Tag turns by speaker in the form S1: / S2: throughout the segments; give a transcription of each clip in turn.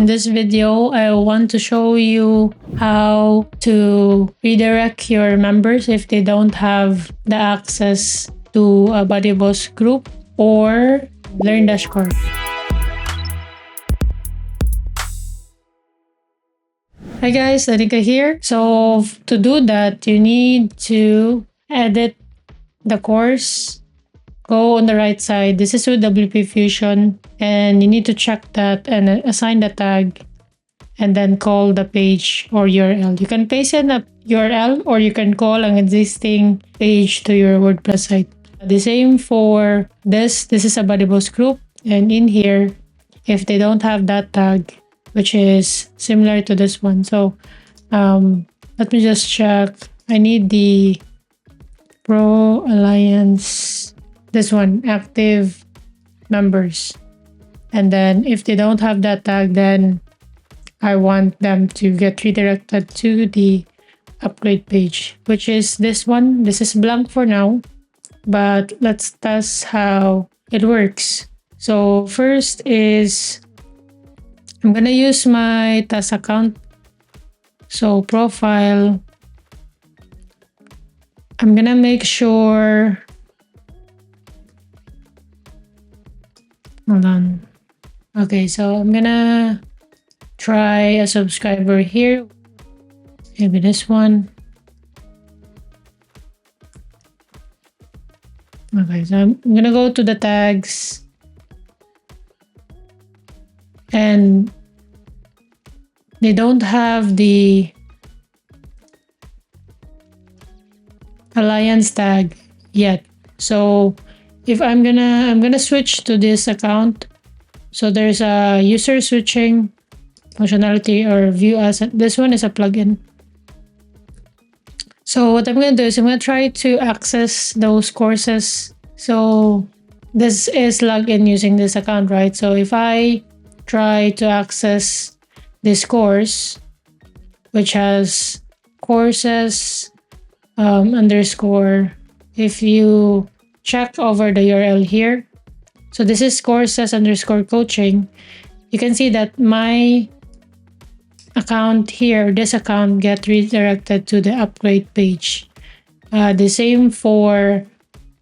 S1: In this video, I want to show you how to redirect your members if they don't have the access to a BuddyBoss group or LearnDash course. Hi guys, Anika here. So to do that, you need to edit the course. Go on the right side. This is with WP Fusion, and you need to check that and assign the tag and then call the page or URL. You can paste in a URL or you can call an existing page to your WordPress site. The same for this. This is a BuddyBoss group, and in here, if they don't have that tag, which is similar to this one. So let me just check. I need the Pro Alliance, this one, active members. And then if they don't have that tag, then I want them to get redirected to the upgrade page, which is this one. This is blank for now, but let's test how it works. So first is, I'm gonna use my test account. So profile, I'm gonna make sure, hold on. Okay, so I'm gonna try a subscriber here. Maybe this one. Okay, so I'm gonna go to the tags. And they don't have the alliance tag yet. So if I'm gonna switch to this account. So there's a user switching functionality or view as this one is a plugin. So what I'm gonna do is I'm gonna try to access those courses. So this is login using this account, right? So if I try to access this course, which has courses underscore, if you check over the URL here, so this is courses underscore coaching, you can see that my account here, this account, get redirected to the upgrade page. The same for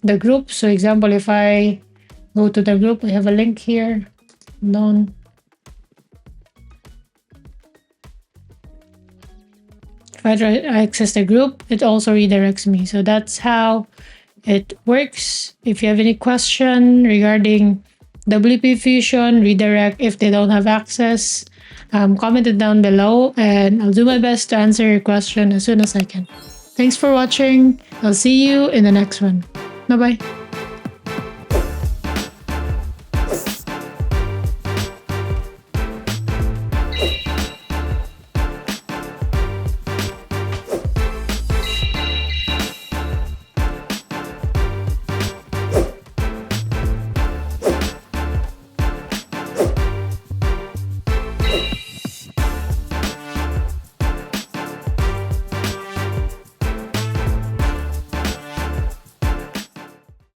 S1: the group. So example, if I go to the group, I have a link here. Done. If I try to access the group, it also redirects me. So that's how it works. If you have any question regarding WP Fusion redirect if they don't have access, comment it down below and I'll do my best to answer your question as soon as I can. Thanks for watching. I'll see you in the next one. Bye-bye.